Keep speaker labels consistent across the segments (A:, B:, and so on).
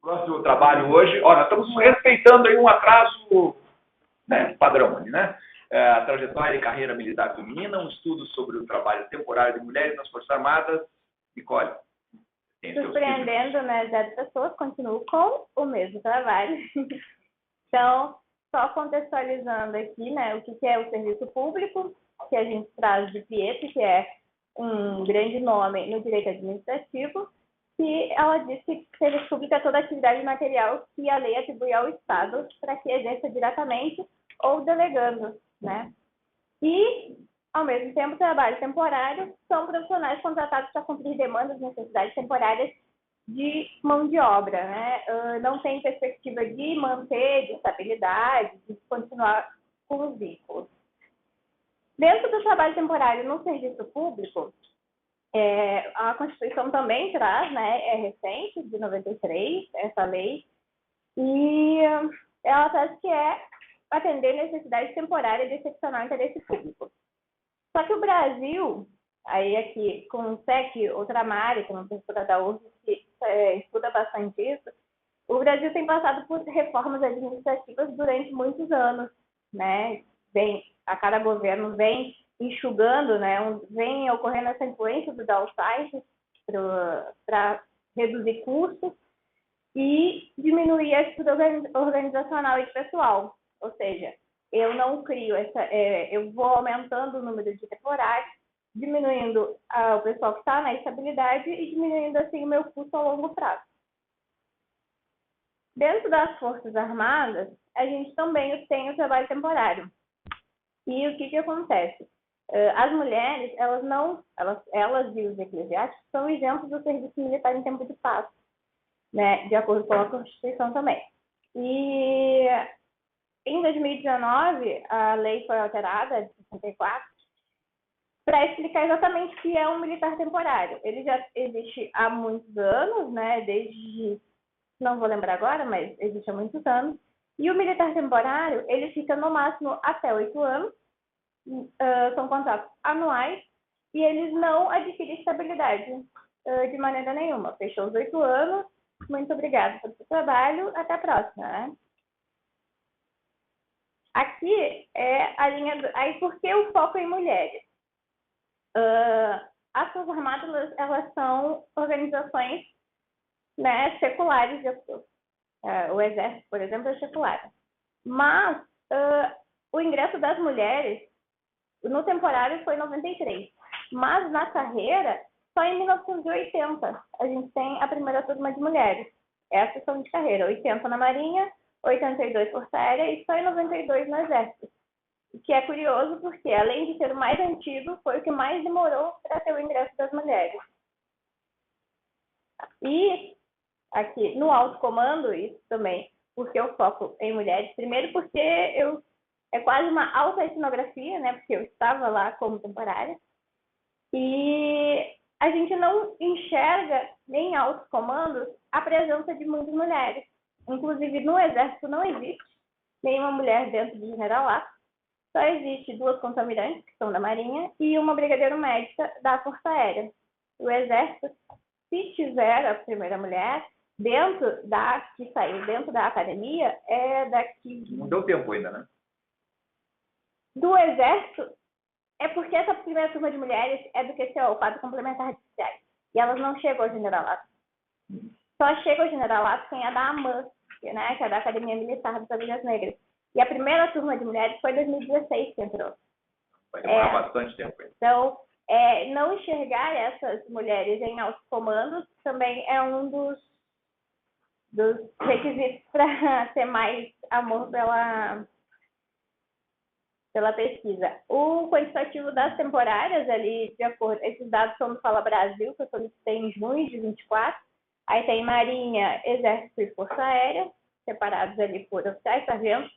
A: Nosso trabalho hoje, olha, nós estamos respeitando aí um atraso, né, padrão ali, né? A trajetória e carreira militar feminina, um estudo sobre o trabalho temporário de mulheres nas Forças Armadas. Nicole.
B: Surpreendendo, né? 0 pessoas continuam com o mesmo trabalho. Então, só contextualizando aqui, né, o que é o serviço público, que a gente traz de Pietro, que é um grande nome no direito administrativo, que ela diz que serviço público é toda atividade material que a lei atribui ao Estado para que exerça diretamente ou delegando, né? E, ao mesmo tempo, trabalho temporário são profissionais contratados para cumprir demandas e necessidades temporárias de mão de obra, né? Não tem perspectiva de manter, de estabilidade, de continuar com os vínculos. Dentro do trabalho temporário no serviço público, a Constituição também traz, né, é recente, de 93, essa lei, e ela traz que é atender necessidade temporária de excepcional interesse público. Só que o Brasil, aí aqui com o SEC, outra Mari, que é uma professora da UFRGS, que estuda bastante isso, o Brasil tem passado por reformas administrativas durante muitos anos, né? A cada governo vem enxugando, né? Vem ocorrendo essa influência do downsizing para reduzir custos e diminuir a estrutura organizacional e pessoal. Ou seja, eu não crio eu vou aumentando o número de temporários, diminuindo o pessoal que está na estabilidade e diminuindo assim o meu custo a longo prazo. Dentro das Forças Armadas, a gente também tem o trabalho temporário. E o que acontece? As mulheres, elas e os eclesiásticos são isentos do serviço militar em tempo de paz, né? De acordo com a Constituição também. E em 2019, a lei foi alterada, de 64, para explicar exatamente o que é um militar temporário. Ele já existe há muitos anos, né? Desde, não vou lembrar agora, mas existe há muitos anos. E o militar temporário, ele fica no máximo até 8 anos, são contratos anuais, e eles não adquirem estabilidade de maneira nenhuma. Fechou os 8 anos, muito obrigada pelo seu trabalho, até a próxima, né? Aqui é a linha Aí, por que o foco em mulheres? As Forças Armadas, elas são organizações, né, seculares. O Exército, por exemplo, é secular. Mas o ingresso das mulheres no temporário foi em 93. Mas na carreira, só em 1980, a gente tem a primeira turma de mulheres. Essas são de carreira, 80 na Marinha, 82 Força Aérea e só em 92 no Exército. O que é curioso porque, além de ser o mais antigo, foi o que mais demorou para ter o ingresso das mulheres. E aqui no alto comando, isso também, porque eu foco em mulheres. Primeiro porque é quase uma autoetnografia, né? Porque eu estava lá como temporária. E a gente não enxerga, nem em altos comandos, a presença de muitas mulheres. Inclusive, no Exército não existe nenhuma mulher dentro de generalato. Só existe 2 contramirantes, que são da Marinha, e uma brigadeiro médica da Força Aérea. O Exército, se tiver a primeira mulher, que saiu dentro da academia, é daqui...
A: Não deu tempo ainda, né?
B: Do Exército, é porque essa primeira turma de mulheres é do QCO, o quadro complementar de oficiais. E elas não chegam ao generalato. Só chega ao generalato quem é da AMAN, né, que é da Academia Militar das Agulhas Negras. E a primeira turma de mulheres foi em 2016 que entrou.
A: Vai demorar bastante tempo ainda.
B: Então, não enxergar essas mulheres em altos comandos também é um dos requisitos para ter mais amor pela pesquisa. O quantitativo das temporárias ali, de acordo, esses dados são do Fala Brasil, que eu solicitei em junho de 24. Aí tem Marinha, Exército e Força Aérea, separados ali por oficiais, sargentos.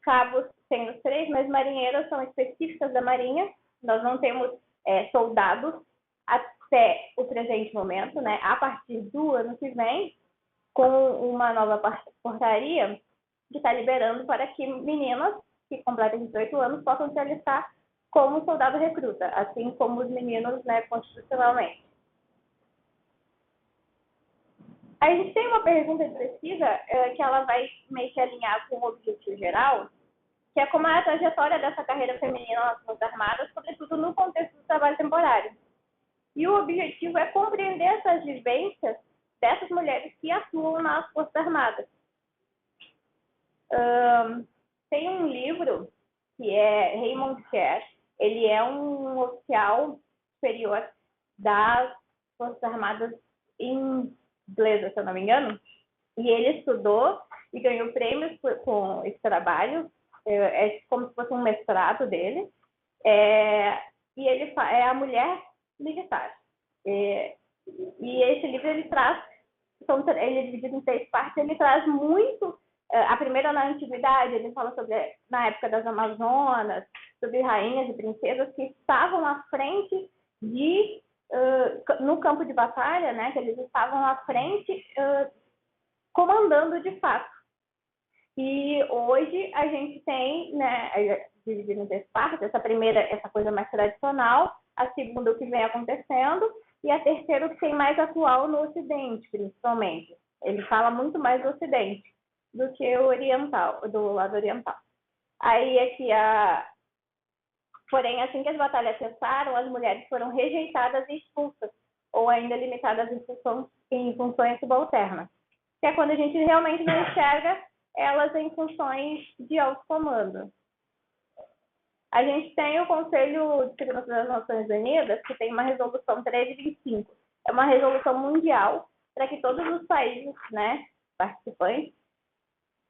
B: Cabos tem os 3, mas marinheiras são específicas da Marinha. Nós não temos soldados até o presente momento, né? A partir do ano que vem, com uma nova portaria que está liberando para que meninas que completem 18 anos possam se alistar como soldado recruta, assim como os meninos, né, constitucionalmente. A gente tem uma pergunta de pesquisa que ela vai meio que alinhar com o objetivo geral, que é como é a trajetória dessa carreira feminina nas Forças Armadas, sobretudo no contexto do trabalho temporário. E o objetivo é compreender essas vivências dessas mulheres que atuam nas Forças Armadas. Tem um livro que é Raymond Kerr, ele é um oficial superior das Forças Armadas inglesas, se eu não me engano, e ele estudou e ganhou prêmios com esse trabalho, é como se fosse um mestrado dele, e ele é a mulher militar. E esse livro ele traz, ele é dividido em 3 partes, ele traz muito, a primeira na antiguidade, ele fala sobre, na época das Amazonas, sobre rainhas e princesas que estavam à frente no campo de batalha, né, que eles estavam à frente, comandando de fato. E hoje a gente tem, né, dividido em 3 partes, essa primeira, essa coisa mais tradicional, a segunda, o que vem acontecendo, e a terceira, o que tem mais atual no Ocidente, principalmente. Ele fala muito mais do Ocidente do que o oriental, do lado oriental. Aí aqui, porém, assim que as batalhas cessaram, as mulheres foram rejeitadas e expulsas, ou ainda limitadas em funções subalternas, que é quando a gente realmente não enxerga elas em funções de alto comando. A gente tem o Conselho de Segurança das Nações Unidas, que tem uma resolução 1325. É uma resolução mundial para que todos os países, né, participantes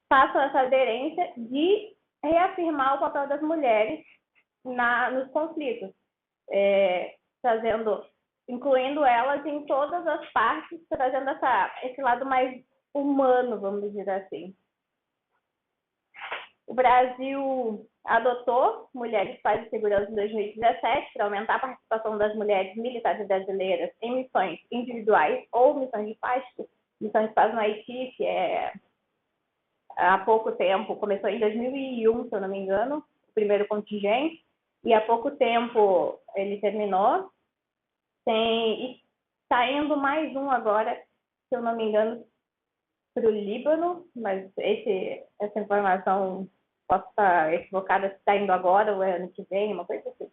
B: façam essa aderência de reafirmar o papel das mulheres nos conflitos, incluindo elas em todas as partes, trazendo esse lado mais humano, vamos dizer assim. O Brasil adotou Mulheres, Paz e Segurança em 2017 para aumentar a participação das mulheres militares brasileiras em missões individuais ou missões de paz. Missão de paz no Haiti, que há pouco tempo, começou em 2001, se eu não me engano, o primeiro contingente, e há pouco tempo ele terminou. E está indo mais um agora, se eu não me engano, para o Líbano, mas essa informação posso estar equivocada se está indo agora ou é ano que vem, uma coisa assim.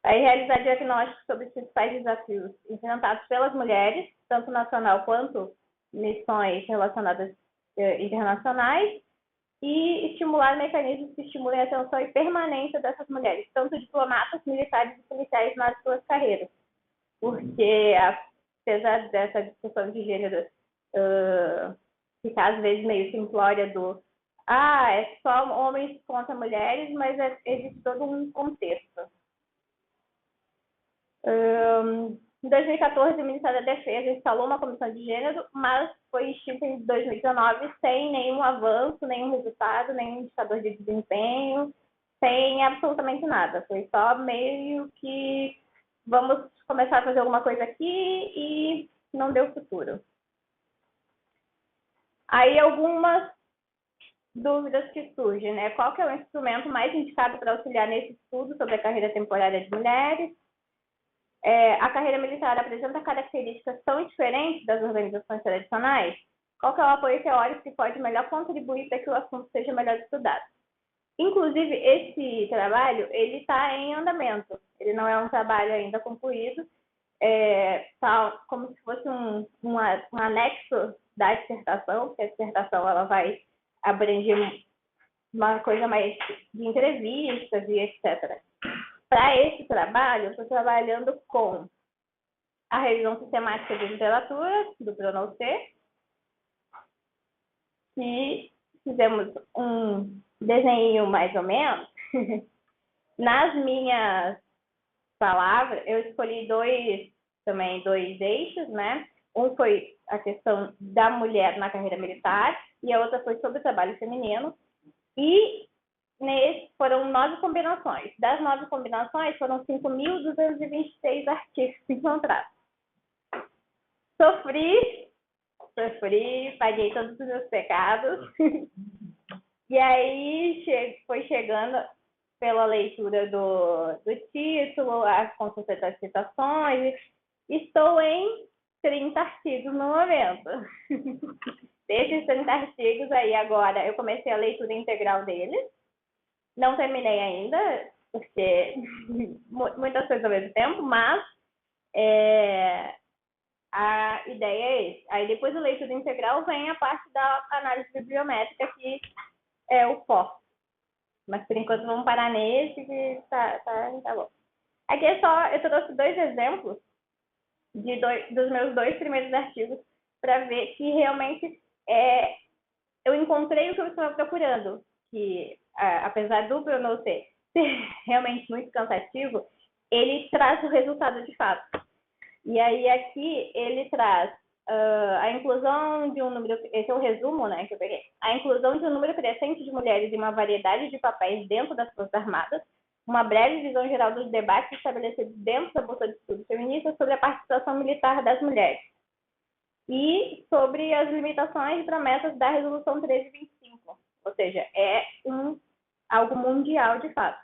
B: Aí realizar diagnósticos sobre os principais desafios enfrentados pelas mulheres, tanto nacional quanto missões relacionadas internacionais, e estimular mecanismos que estimulem a atenção e permanência dessas mulheres, tanto diplomatas, militares e policiais nas suas carreiras. Porque, apesar dessa discussão de gênero ficar às vezes meio simplória é só homens contra mulheres, mas existe todo um contexto. Em 2014, o Ministério da Defesa instalou uma comissão de gênero, mas foi extinta em 2019 sem nenhum avanço, nenhum resultado, nenhum indicador de desempenho, sem absolutamente nada. Foi só meio que vamos começar a fazer alguma coisa aqui e não deu futuro. Aí algumas dúvidas que surgem, né? Qual que é o instrumento mais indicado para auxiliar nesse estudo sobre a carreira temporária de mulheres? A carreira militar apresenta características tão diferentes das organizações tradicionais? Qual que é o apoio teórico que pode melhor contribuir para que o assunto seja melhor estudado? Inclusive, esse trabalho, ele está em andamento. Ele não é um trabalho ainda concluído. Tá como se fosse um anexo da dissertação, que a dissertação ela vai abranger uma coisa mais de entrevistas e etc. Para esse trabalho, eu estou trabalhando com a revisão sistemática de literatura, do PRONOC, e fizemos um desenho mais ou menos. Nas minhas palavras, eu escolhi dois eixos, né? Um foi a questão da mulher na carreira militar e a outra foi sobre o trabalho feminino. E foram 9 combinações. Das 9 combinações, foram 5.226 artigos encontrados. Sofri, paguei todos os meus pecados. E aí foi chegando pela leitura do título, as consultas das citações. Estou em 30 artigos no momento. Desses 30 artigos aí agora, eu comecei a leitura integral deles. Não terminei ainda, porque muitas coisas ao mesmo tempo, mas a ideia é essa. Aí depois da leitura integral vem a parte da análise bibliométrica, que é o foco. Mas por enquanto vamos parar nesse, que tá bom. Aqui eu trouxe 2 exemplos dos meus 2 primeiros artigos para ver que realmente eu encontrei o que eu estava procurando, que apesar do Bruno ser realmente muito cansativo, ele traz o resultado de fato. E aí aqui ele traz a inclusão de um número, esse é o resumo, né, que eu peguei, a inclusão de um número crescente de mulheres em uma variedade de papéis dentro das Forças Armadas, uma breve visão geral dos debates estabelecidos dentro da Bolsa de Estudos Feministas sobre a participação militar das mulheres e sobre as limitações e promessas da Resolução 1325, ou seja, é algo mundial de fato.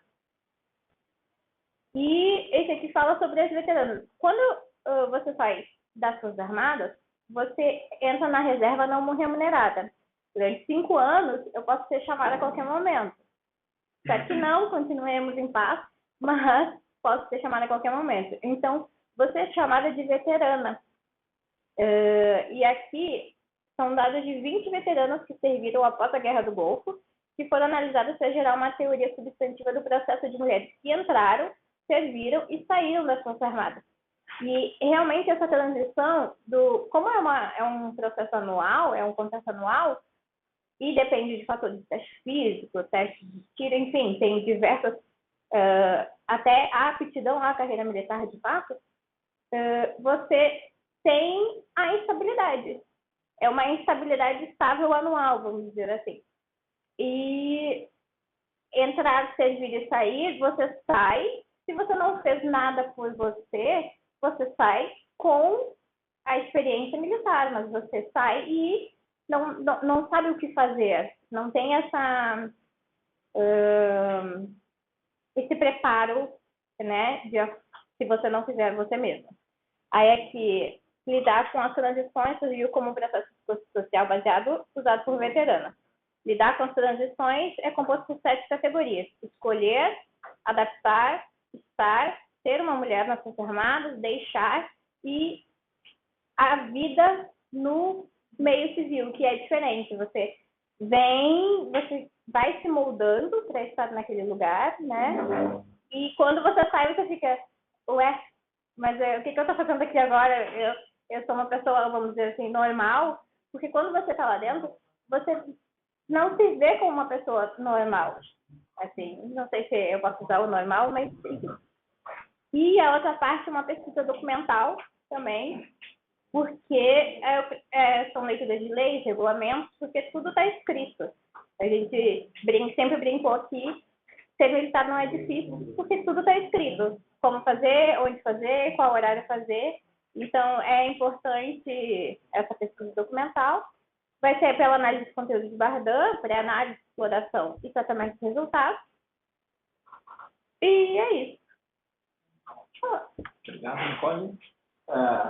B: E esse aqui fala sobre as veteranas. Quando você sai das Forças Armadas, você entra na reserva não remunerada. Durante 5 anos, eu posso ser chamada a qualquer momento. Espero que não, continuemos em paz, mas posso ser chamada a qualquer momento. Então, você é chamada de veterana. E aqui são dados de 20 veteranas que serviram após a Guerra do Golfo, que foram analisadas para gerar uma teoria substantiva do processo de mulheres que entraram, serviram e saíram das Forças Armadas. E realmente essa transição, como é um processo anual, é um contrato anual, e depende de fatores de teste físico, teste de tiro, enfim, tem diversas, até a aptidão à carreira militar de fato, você tem a instabilidade. É uma instabilidade estável anual, vamos dizer assim. E entrar, servir e sair, você sai. Se você não fez nada por você, você sai com a experiência militar, mas você sai e não sabe o que fazer. Não tem esse preparo, né, se você não fizer você mesmo. Aí é que lidar com as transições surgiu como um processo social baseado usado por veteranas. Lidar com as transições é composto por 7 categorias: escolher, adaptar, estar, ser uma mulher nas Forças Armadas, deixar e a vida no meio civil, que é diferente. Você vai se moldando para estar naquele lugar, né? E quando você sai, você fica, ué, mas o que eu estou fazendo aqui agora? Eu sou uma pessoa, vamos dizer assim, normal, porque quando você está lá dentro, você não se vê como uma pessoa normal. Assim, não sei se eu posso usar o normal, mas sim. E a outra parte é uma pesquisa documental também, porque são leituras de leis, regulamentos, porque tudo está escrito. A gente sempre brincou aqui, ser militar não é difícil, porque tudo está escrito. Como fazer, onde fazer, qual horário fazer. Então, é importante essa pesquisa documental. Vai ser pela análise de conteúdo de Bardan, pré-análise, exploração e tratamento de resultados. E é isso.
A: Obrigado, Nicole.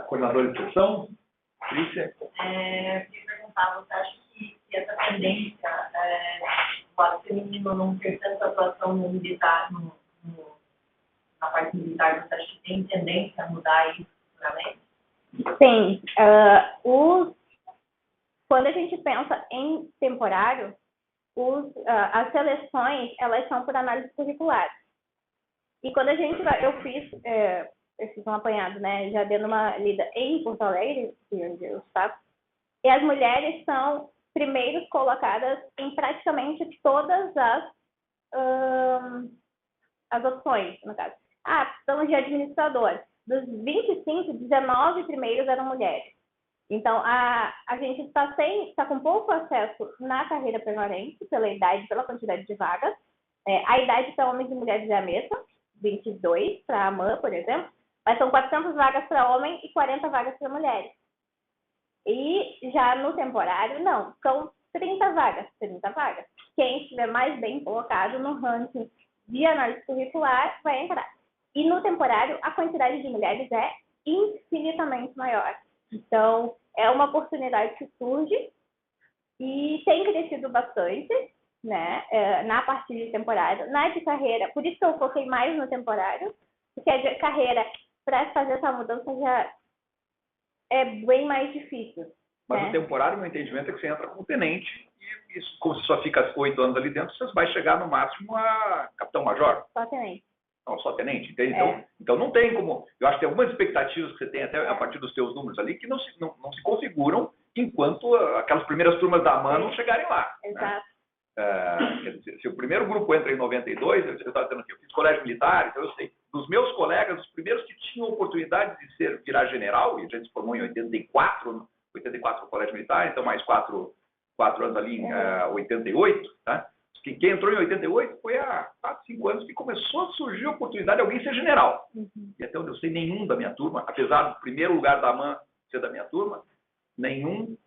A: Coordenadora de sessão, Trícia.
C: Eu queria perguntar, você acha que essa tendência do lado feminino não ter tanta atuação no militar, na parte militar, você acha que tem tendência a mudar isso futuramente?
B: Sim. Quando a gente pensa em temporário, as seleções, elas são por análise curricular. E quando eu fiz um apanhado, né, já dando uma lida em Porto Alegre, onde eu estava, e as mulheres são primeiros colocadas em praticamente todas as opções, no caso. Precisamos de administrador. Dos 25, 19 primeiros eram mulheres. Então, a gente está com pouco acesso na carreira permanente, pela idade, pela quantidade de vagas. A idade para homens e mulheres é a mesma, 22 para a AMAN, por exemplo, mas são 400 vagas para homem e 40 vagas para mulheres. E já no temporário, não, são 30 vagas. Quem estiver mais bem colocado no ranking de análise curricular vai entrar. E no temporário, a quantidade de mulheres é infinitamente maior. Então, é uma oportunidade que surge e tem crescido bastante, né, na parte de temporário, na de carreira. Por isso que eu foquei mais no temporário, porque a de carreira, para fazer essa mudança, já é bem mais difícil.
A: Mas
B: né?
A: o temporário, meu entendimento, é que você entra como tenente e isso, como você só fica 8 anos ali dentro, você vai chegar no máximo a capitão-major.
B: Só tenente.
A: Não, só tenente, entende? Então não tem como. Eu acho que tem algumas expectativas que você tem até a partir dos teus números ali que não se configuram enquanto aquelas primeiras turmas da AMAN não chegarem lá.
B: Exato.
A: Né? Quer dizer, se o primeiro grupo entra em 92, eu estava dizendo que eu fiz colégio militar, então eu sei. Dos meus colegas, os primeiros que tinham oportunidade de virar general, e a gente se formou em 84 no colégio militar, então mais 4 anos ali em 88, tá? Quem entrou em 88 foi há 4, 5 anos que começou a surgir a oportunidade de alguém ser general. E até onde eu sei, nenhum da minha turma, apesar do primeiro lugar da AMAN ser da minha turma, nenhum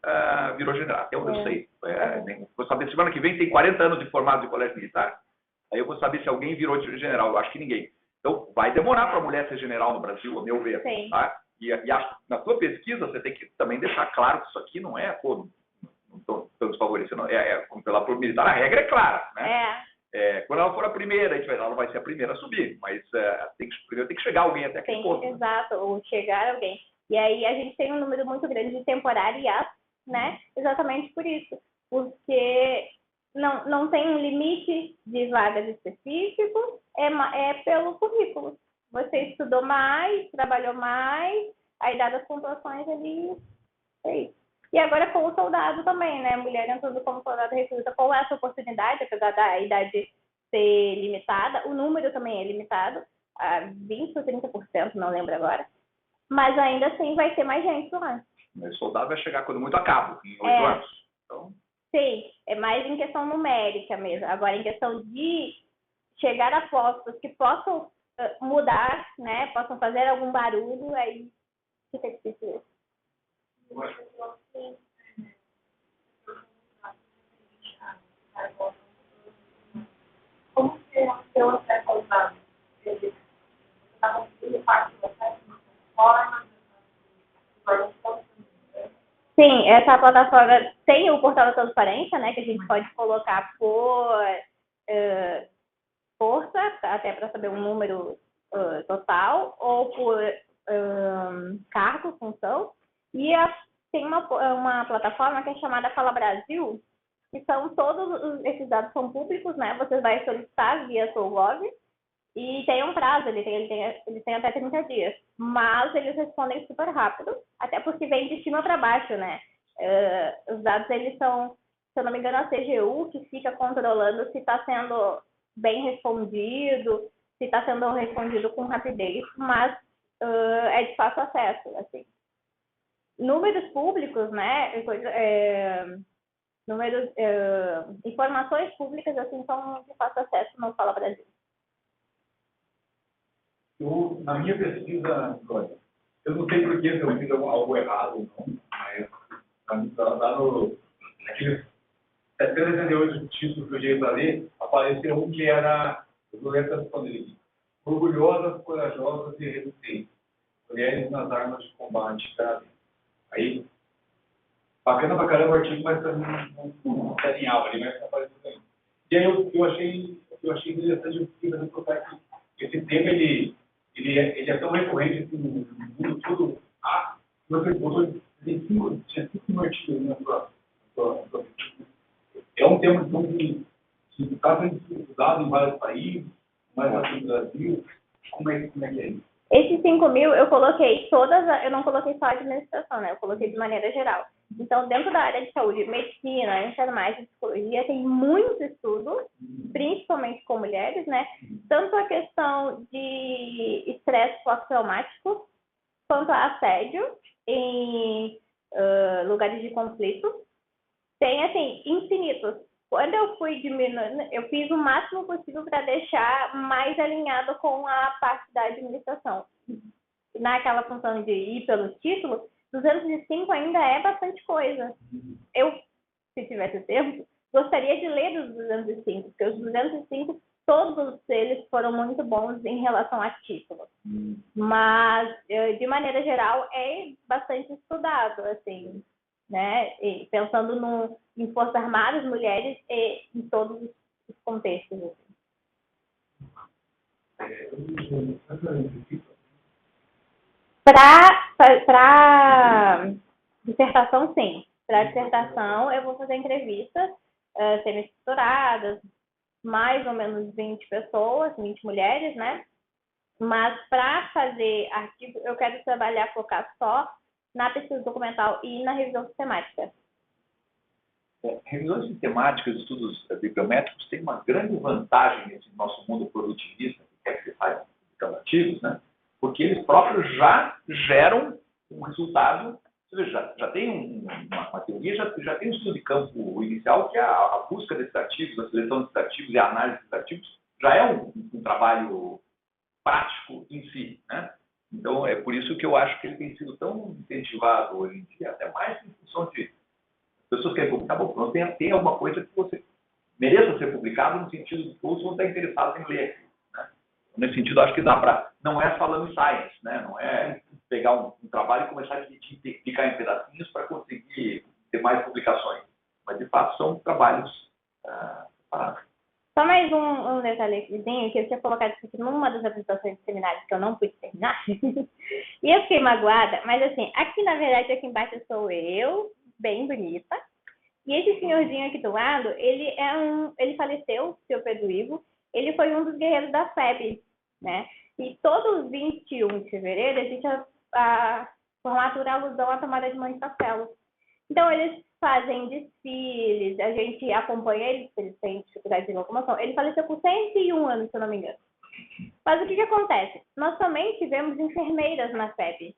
A: virou general. Até onde eu sei. Vou saber, semana que vem tem 40 anos de formado de colégio militar, aí eu vou saber se alguém virou general. Eu acho que ninguém. Então, vai demorar para a mulher ser general no Brasil, a meu ver. Tá? E acho que na tua pesquisa você tem que também deixar claro que isso aqui não é não estou desfavorecendo, como pela polícia militar, a regra é clara, né? Quando ela for a primeira, ela não vai ser a primeira a subir, mas primeiro tem que chegar alguém até aquele ponto.
B: Exato, ou chegar alguém. E aí a gente tem um número muito grande de temporárias, né? Exatamente por isso, porque não tem um limite de vagas específico, é pelo currículo. Você estudou mais, trabalhou mais, aí dadas as pontuações ali, é isso. E agora com o soldado também, né? Mulher entrando como soldado recruta com essa oportunidade, apesar da idade ser limitada, o número também é limitado, a 20% ou 30%, não lembro agora. Mas ainda assim vai ter mais gente lá.
A: Mas o soldado vai chegar quando muito a cabo, em 8 anos. Então...
B: Sim, é mais em questão numérica mesmo. Agora, em questão de chegar a postos que possam mudar, né? Possam fazer algum barulho, aí fica difícil.
C: Como que é o seu acesso aos dados? Você está conseguindo parte do acesso de forma?
B: Sim, essa plataforma tem o portal da transparência, né? Que a gente pode colocar por força, até para saber um número total, ou por cargo, função. E tem uma plataforma que é chamada Fala Brasil, que são todos esses dados são públicos, né? Você vai solicitar via Solgov e tem um prazo, ele tem até 30 dias, mas eles respondem super rápido, até porque vem de cima para baixo, né? Os dados, eles são, se eu não me engano, a CGU que fica controlando se está sendo bem respondido, se está sendo respondido com rapidez, mas é de fácil acesso, assim. Números públicos, né? Informações públicas, assim, são de fácil acesso no Fala Brasil.
D: Na minha pesquisa, eu não sei por que eu fiz algo errado, não, mas lá naqueles 768 títulos que eu cheguei para ler, apareceu um que era letras orgulhosas, corajosas e resistentes, mulheres nas armas de combate. Tá? Aí, bacana pra caramba o artigo, mas não se alinhava ali, mas não apareceu bem. E aí eu achei interessante que esse tema ele é tão recorrente assim, no mundo todo. Você botou, tinha 5 artigos na sua é um tema que está sendo estudado em vários países, mais aqui no Brasil. Como é que é isso?
B: Esses 5.000 eu coloquei eu não coloquei só a administração, né? Eu coloquei de maneira geral. Então, dentro da área de saúde, medicina, enfermagem, psicologia, tem muito estudo, principalmente com mulheres, né? Tanto a questão de estresse pós-traumático, quanto a assédio em lugares de conflito. Tem, assim, infinitos. Quando eu fui diminuindo, eu fiz o máximo possível para deixar mais alinhado com a parte da administração. Naquela função de ir pelo título, 205 ainda é bastante coisa. Eu, se tivesse tempo, gostaria de ler dos 205, porque os 205 todos eles foram muito bons em relação a títulos. Mas, de maneira geral, é bastante estudado, assim, né? E pensando em Forças Armadas, mulheres e em todos os contextos. Assim. Para dissertação, sim. Para dissertação, eu vou fazer entrevistas semi-estruturadas, mais ou menos 20 pessoas, 20 mulheres, né? Mas para fazer artigo, eu quero focar só na pesquisa documental e na revisão sistemática.
A: Revisões sistemáticas, estudos bibliométricos têm uma grande vantagem nesse nosso mundo produtivista, que quer que se faz artigos, né? Porque eles próprios já geram um resultado, ou seja, já tem uma teoria, já tem um estudo de campo inicial, que é a busca desses artigos, a seleção desses artigos e a análise desses artigos, já é um trabalho prático em si, né? Então, é por isso que eu acho que ele tem sido tão incentivado hoje em dia, até mais em função de pessoas que querem publicar, bom, não tem alguma coisa que você mereça ser publicado no sentido de que todos vão estar interessados em ler. Né? Nesse sentido, acho que dá para... Não é falando science, né? Não é pegar um trabalho e começar a picar em pedacinhos para conseguir ter mais publicações. Mas, de fato, são trabalhos separados.
B: Só mais um detalhezinho que eu tinha colocado isso aqui numa das apresentações de seminários que eu não pude terminar. E eu fiquei magoada, mas assim, aqui na verdade, aqui embaixo sou eu, bem bonita. E esse senhorzinho aqui do lado, ele faleceu, o seu Pedro Ivo, ele foi um dos guerreiros da FEB, né? E todos os 21 de fevereiro, existe a formatura alusão à tomada de Monte Castelo. Então, eles fazem desfiles, a gente acompanha eles têm dificuldade de locomoção. Ele faleceu com 101 anos, se eu não me engano. Mas o que acontece? Nós também tivemos enfermeiras na FEB.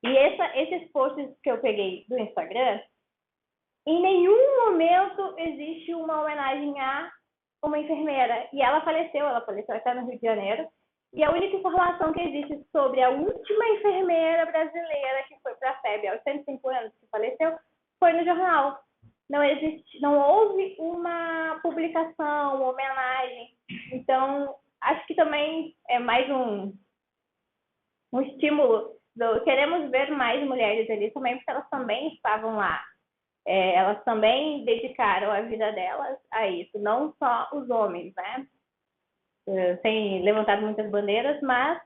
B: E esses posts que eu peguei do Instagram, em nenhum momento existe uma homenagem a uma enfermeira. E ela faleceu até no Rio de Janeiro. E a única informação que existe sobre a última enfermeira brasileira que foi para a FEB aos 105 anos, que faleceu, foi no jornal. Não houve uma publicação, uma homenagem. Então, acho que também é mais um estímulo. Queremos ver mais mulheres ali também, porque elas também estavam lá. Elas também dedicaram a vida delas a isso, não só os homens, né? Sem levantar muitas bandeiras, mas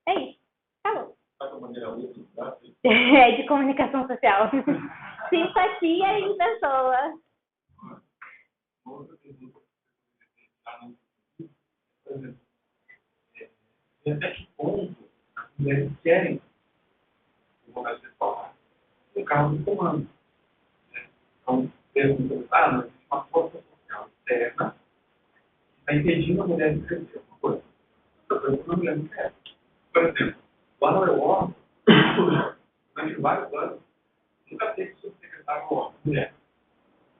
B: é isso. Acabou. É de comunicação social. Simpatia em pessoa.
D: Até que ponto as mulheres querem o momento sexual? O carro do comando. Então, perguntam, não existe uma força social externa que está impedindo a mulher de crescer. Uma coisa. Outra coisa que a mulher não quer. Por exemplo, lá no EUOR, durante vários anos, nunca teve subsecretário homem, mulher.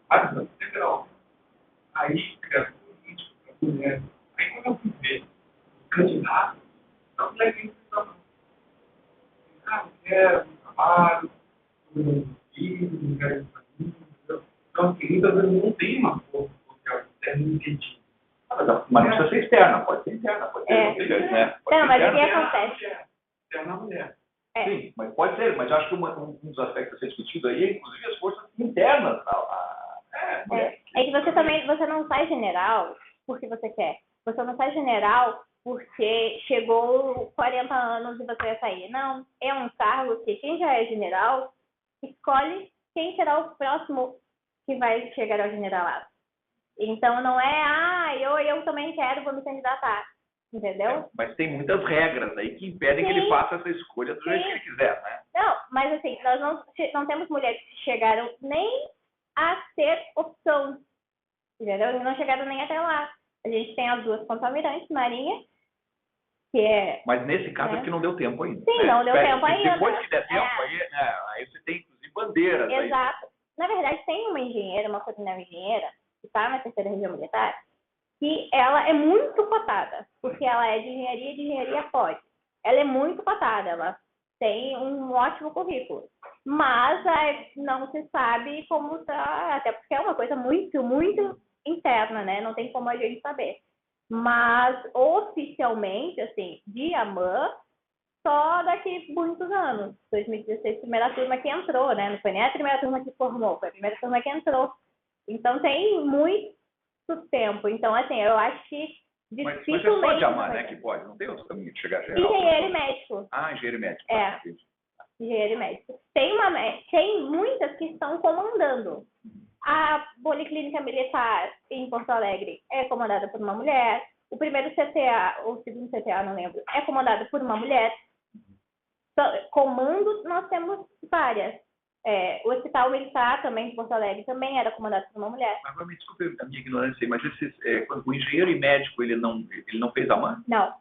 D: Vários anos, sempre era homem. Aí, criação política para mulher. Aí, quando eu fui ver os candidatos, não mulher que não. Não quero, trabalho, não filhos, não quero família. Então, querida, não tem uma força social externa entendi.
A: Mas não precisa ser externa, pode ser interna, pode ser né?
B: Não, mas o que acontece?
D: Externa a mulher.
A: Sim, mas pode ser, mas eu acho que um dos aspectos a ser discutido aí é, inclusive, as forças internas à mulher.
B: É que você não sai general porque você quer. Você não sai general porque chegou 40 anos e você vai sair. Não, é um cargo que quem já é general escolhe quem será o próximo que vai chegar ao generalato. Então não é, eu também quero, vou me candidatar. Entendeu?
A: Mas tem muitas regras aí que impedem que ele faça essa escolha do jeito que ele quiser, né?
B: Não, mas assim, nós não temos mulheres que chegaram nem a ter opção, entendeu? E não chegaram nem até lá. A gente tem as duas contra-almirantes, Marinha, que é...
A: Mas nesse caso é porque não deu tempo ainda.
B: Sim,
A: né?
B: não deu tempo ainda.
A: Depois que der tempo, aí você tem, inclusive, bandeiras.
B: Exato.
A: Aí.
B: Na verdade, tem uma engenheira, uma coronel engenheira, que está na 3ª Região Militar, que ela é muito cotada, porque ela é de engenharia pode. Ela é muito cotada, ela tem um ótimo currículo. Mas não se sabe como está, até porque é uma coisa muito, muito interna, né? Não tem como a gente saber. Mas, oficialmente, assim, de AMAN, só daqui muitos anos. 2016, primeira turma que entrou, né? Não foi nem a primeira turma que formou, foi a primeira turma que entrou. Então, tem muito tempo. Então, assim, eu acho que
A: Mas é só de AMAN, né, que pode? Não tem outro caminho de chegar a geral?
B: Engenheiro e médico.
A: Ah, engenheiro e médico.
B: É. Engenheiro e médico. Tem muitas que estão comandando. A Policlínica Militar em Porto Alegre é comandada por uma mulher. O primeiro CTA, ou o segundo CTA, não lembro, é comandado por uma mulher. Comandos nós temos várias. O Hospital Militar também de Porto Alegre também era comandado por uma mulher.
A: Agora me desculpe a minha ignorância aí, mas o engenheiro e médico ele não fez AMAN?
B: Não.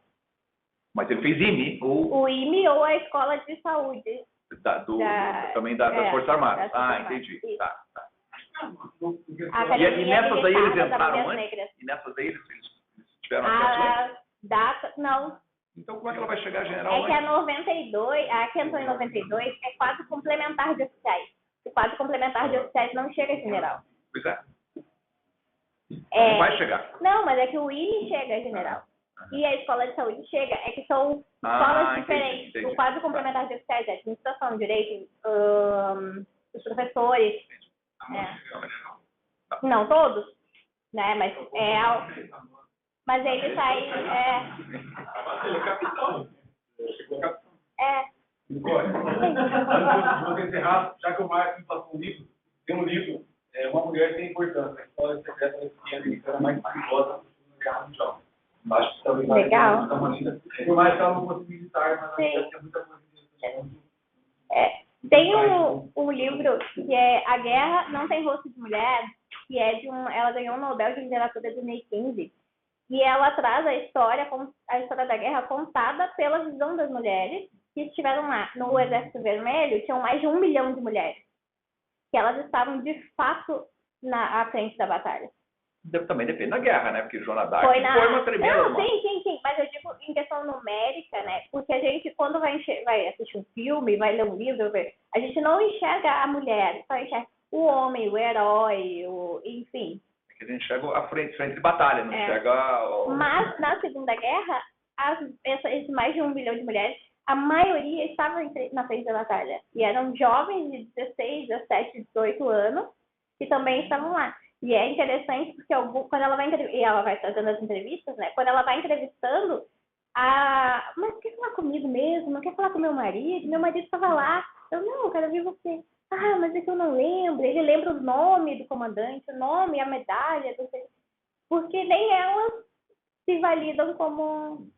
A: Mas ele fez IME ou
B: O IME ou a Escola de Saúde.
A: também das Forças Armadas. Entendi. Tá. E nessas aí eles entraram antes? E nessas aí eles tiveram acesso antes?
B: Não.
A: Então como é que ela vai chegar a general
B: antes? É que a 92, a que entrou em 92 é quadro complementar de oficiais. O quadro complementar de oficiais não chega a general.
A: Pois é. Não vai chegar.
B: Não, mas é que o IME chega a general. E a Escola de Saúde chega. É que são escolas diferentes.
A: Entendi.
B: O quadro complementar de oficiais é administração, direito, os professores. Não todos, né? Mas ele sai.
D: Ele é capitão. Chegou capitão.
B: Nicole,
D: antes de você encerrar, já que o Marcos passou um livro, tem um livro, Uma Mulher Sem Importância, a história secreta da esquerda americana mais perigosa da Guerra Mundial. Acho que talvez
B: legal.
D: Por mais que ela não fosse militar, mas acho que é muita coisa disso.
B: Tem um livro que é A Guerra Não Tem Rosto de Mulher, que é ela ganhou o Nobel de Literatura de 2015. E ela traz a história da guerra contada pela visão das mulheres que estiveram lá. No Exército Vermelho, tinham mais de 1 milhão de mulheres. Que elas estavam, de fato, à frente da batalha.
A: Também depende da guerra, né? Porque Joana d'Arc foi uma tremenda.
B: Não, sim. Mas eu digo em questão numérica, né? Porque a gente, quando vai assistir um filme, vai ler um livro, a gente não enxerga a mulher, só enxerga o homem, o herói, enfim.
A: A gente enxerga a frente de batalha, não enxerga...
B: Mas, na Segunda Guerra, esses mais de 1 milhão de mulheres, a maioria estava na frente da batalha. E eram jovens de 16, 17, 18 anos, que também estavam lá. E é interessante porque quando ela vai e ela vai fazendo as entrevistas, né? Quando ela vai entrevistando, mas quer falar comigo mesmo? Não quer falar com meu marido? Meu marido estava lá. Eu, não, eu quero ver você. Mas é que eu não lembro. Ele lembra o nome do comandante, o nome, a medalha, porque nem elas se validam como